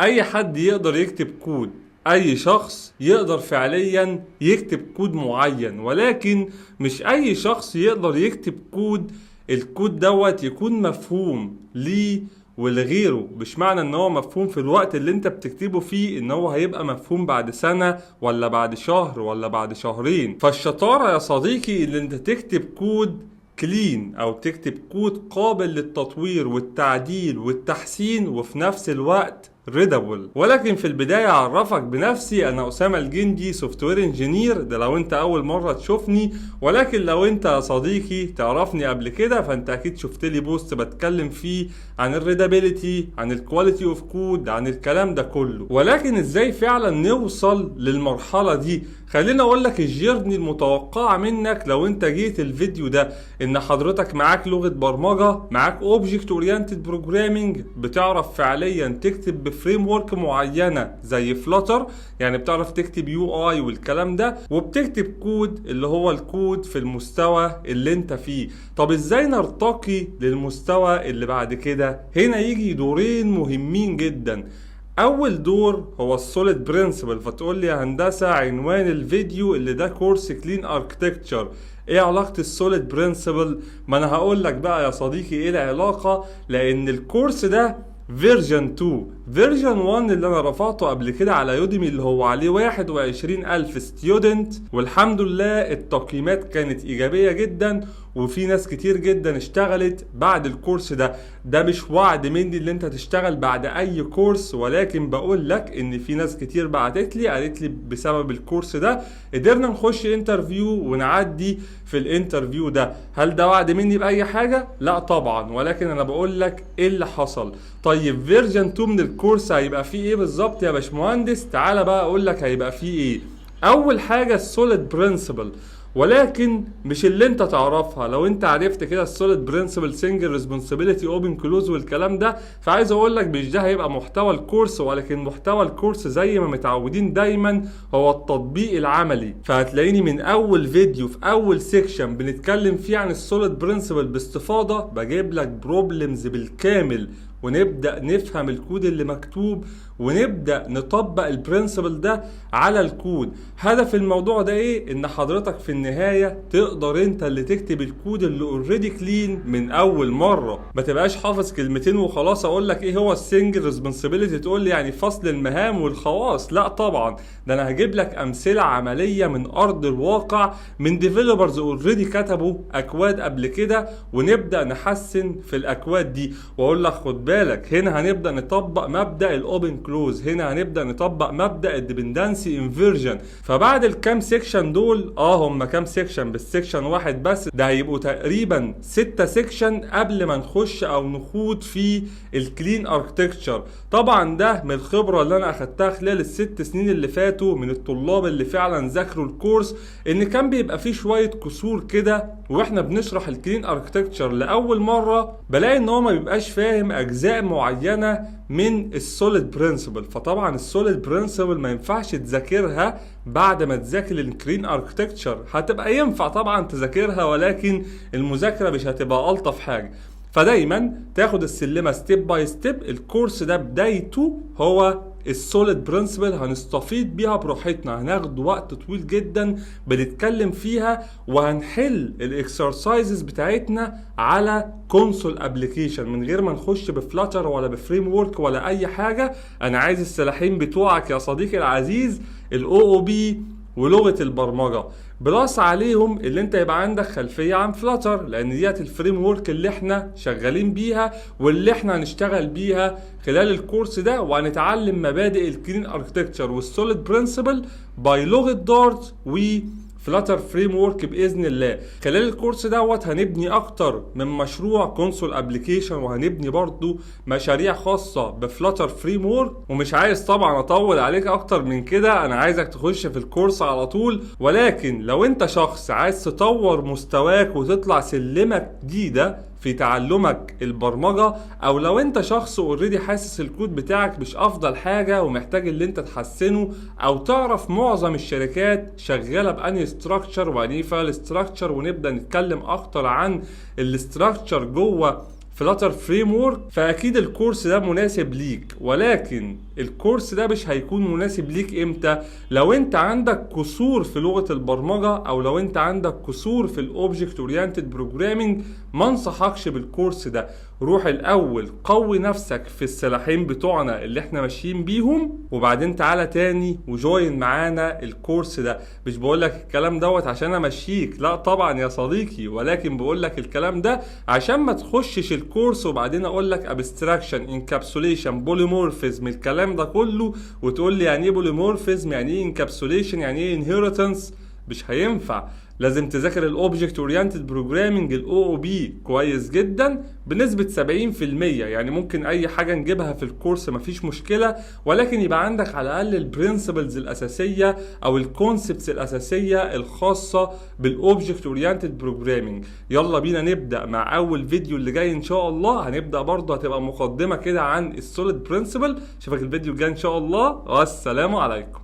اي حد يقدر يكتب كود، اي شخص يقدر فعليا يكتب كود معين، ولكن مش اي شخص يقدر يكتب كود الكود دوت يكون مفهوم ليه ولغيره. مش معنى ان هو مفهوم في الوقت اللي انت بتكتبه فيه ان هو هيبقى مفهوم بعد سنة ولا بعد شهر ولا بعد شهرين. فالشطارة يا صديقي اللي انت تكتب كود كلين او تكتب كود قابل للتطوير والتعديل والتحسين وفي نفس الوقت ريدابل. ولكن في البداية اعرفك بنفسي، انا اسامة الجندي، سوفت وير انجينير، ده لو انت اول مرة تشوفني. ولكن لو انت يا صديقي تعرفني قبل كده فانت اكيد شفت لي بوست بتكلم فيه عن الريدابيليتي، عن الكواليتي اوف كود، عن الكلام ده كله. ولكن ازاي فعلا نوصل للمرحلة دي؟ خليني اقول لك الجيرني المتوقعة منك لو انت جيت الفيديو ده، ان حضرتك معاك لغة برمجة، معاك اوبجكت اورينتد بروجرامينج، بتعرف فعليا تكتب بفريم ورك معينة زي فلاتر، يعني بتعرف تكتب يو اي والكلام ده، وبتكتب كود اللي هو الكود في المستوى اللي انت فيه. طب ازاي نرتقي للمستوى اللي بعد كده؟ هنا يجي دورين مهمين جدا. اول دور هو السوليد برنسبل. فتقول لي يا هندسه عنوان الفيديو اللي ده كورس كلين اركتكتشر، ايه علاقه السوليد برنسبل؟ ما انا هقول لك بقى يا صديقي ايه العلاقه. لان الكورس ده فيرجن 2. فيرجن 1 اللي انا رفعته قبل كده على يوديمي اللي هو عليه 21,000 ستودنت، والحمد لله التقييمات كانت ايجابيه جدا، وفي ناس كتير جدا اشتغلت بعد الكورس ده. ده مش وعد مني اللي انت تشتغل بعد اي كورس، ولكن بقول لك ان في ناس كتير بعتت لي قالت لي بسبب الكورس ده قدرنا نخش انترفيو ونعدي في الانترفيو ده. هل ده وعد مني باي حاجه؟ لا طبعا، ولكن انا بقول لك ايه اللي حصل. طيب فيرجن 2 من الكورس هيبقى فيه ايه بالظبط يا باشمهندس؟ تعالى بقى اقول لك هيبقى فيه ايه. اول حاجه السوليد برنسبل، ولكن مش اللي انت تعرفها. لو انت عرفت كده السوليد برنسبل، سنجل ريسبونسابيلتي، اوبن كلوز والكلام ده، فعايز اقول لك مش ده هيبقى محتوى الكورس، ولكن محتوى الكورس زي ما متعودين دايما هو التطبيق العملي. فهتلاقيني من اول فيديو في اول سيكشن بنتكلم فيه عن السوليد برنسبل باستفاضه، بجيب لك بروبلمز بالكامل ونبدأ نفهم الكود اللي مكتوب ونبدأ نطبق البرنسبل ده على الكود. هدف الموضوع ده ايه؟ ان حضرتك في النهاية تقدر انت اللي تكتب الكود اللي اوريدي كلين من اول مرة. ما تبقاش حافظ كلمتين وخلاص اقول لك ايه هو السنجل ريسبونسابيلتي تقول لي يعني فصل المهام والخواص. لا طبعا، ده انا هجيب لك امثلة عملية من ارض الواقع من ديفلوبرز اوريدي كتبوا اكواد قبل كده، ونبدأ نحسن في الاكواد دي. واقول لك خد بالك، هنا هنبدأ نطبق مبدأ الاوبن كلوز، هنا هنبدأ نطبق مبدأ الديبندنسي انفيرجن. فبعد الكام سيكشن دول، هم كام سيكشن؟ بالسيكشن واحد بس ده هيبقوا تقريبا 6 سيكشن قبل ما نخش او نخوض في الكلين اركتكتشر. طبعا ده من الخبرة اللي انا اخدتها خلال ال6 سنين اللي فاتوا من الطلاب اللي فعلا ذاكروا الكورس، ان كان بيبقى فيه شوية كسور كده واحنا بنشرح الكلين اركتكتشر لاول مرة. بلاقي ان هو ما بيبقاش فاهم اجزاء معينة من السوليد برنسبل. فطبعا السوليد برنسبل ما ينفعش تذاكرها بعد ما تذاكر الكلين اركتكتشر. هتبقى ينفع طبعا تذاكرها، ولكن المذاكرة مش هتبقى الطف حاجة. فدايما تاخد السلمة ستيب باي ستيب. الكورس ده بدايته هو السوليد برنسبل، هنستفيد بيها براحتنا، هناخد وقت طويل جدا بنتكلم فيها، وهنحل الاكسرسايزز بتاعتنا على كونسول ابلكيشن من غير ما نخش بفلاتر ولا بفريم ورك ولا اي حاجه. انا عايز السلاحين بتوعك يا صديقي العزيز، الاو او بي ولغه البرمجه، بلاس عليهم اللي انت يبقى عندك خلفيه عن فلاتر، لان ديت الفريم ورك اللي احنا شغالين بيها واللي احنا هنشتغل بيها خلال الكورس ده. وهنتعلم مبادئ الكلين اركتكتشر والسوليد برنسبل باي لغه دارت فلاتر فريم ورك باذن الله. خلال الكورس دوت هنبني اكتر من مشروع كونسول ابلكيشن، وهنبني برضو مشاريع خاصه بفلاتر فريم وورك. ومش عايز طبعا اطول عليك اكتر من كده، انا عايزك تخش في الكورس على طول. ولكن لو انت شخص عايز تطور مستواك وتطلع سلمك جديده في تعلمك البرمجة، او لو انت شخص اوريدي حاسس الكود بتاعك مش افضل حاجة ومحتاج اللي انت تحسنه، او تعرف معظم الشركات شغالة بأني ستراكشر وأني فايل ستراكشر، ونبدأ نتكلم اكتر عن الاستراكشر جوه فلاتر فريم ورك، فاكيد الكورس ده مناسب ليك. ولكن الكورس ده مش هيكون مناسب ليك امتى؟ لو انت عندك قصور في لغة البرمجة، او لو انت عندك قصور في الاوبجكت اورينتد بروجرامينج، ما انصحكش بالكورس ده. روح الاول قوي نفسك في السلاحين بتوعنا اللي احنا ماشيين بيهم، وبعدين تعالى تاني وجوين معانا الكورس ده. مش بقولك الكلام دوت عشان امشيك، لا طبعا يا صديقي، ولكن بقولك الكلام ده عشان ما تخشش الكورس وبعدين اقولك ابستراكشن، انكابسوليشن، بوليمورفيزم، الكلام ده كله، وتقول لي يعني ايه بوليمورفيزم، يعني ايه انكابسوليشن، يعني ايه انهيرتنس. مش هينفع. لازم تذاكر الاوبجكت اورينتد بروجرامنج الاو او بي كويس جدا بنسبه 70%. يعني ممكن اي حاجه نجيبها في الكورس مفيش مشكله، ولكن يبقى عندك على الاقل البرنسبلز الاساسيه او الكونسبتس الاساسيه الخاصه بالاوبجكت اورينتد بروجرامنج. يلا بينا نبدا مع اول فيديو اللي جاي ان شاء الله. هنبدا برضه هتبقى مقدمه كده عن السوليد برنسبل. اشوفك الفيديو الجاي ان شاء الله، والسلام عليكم.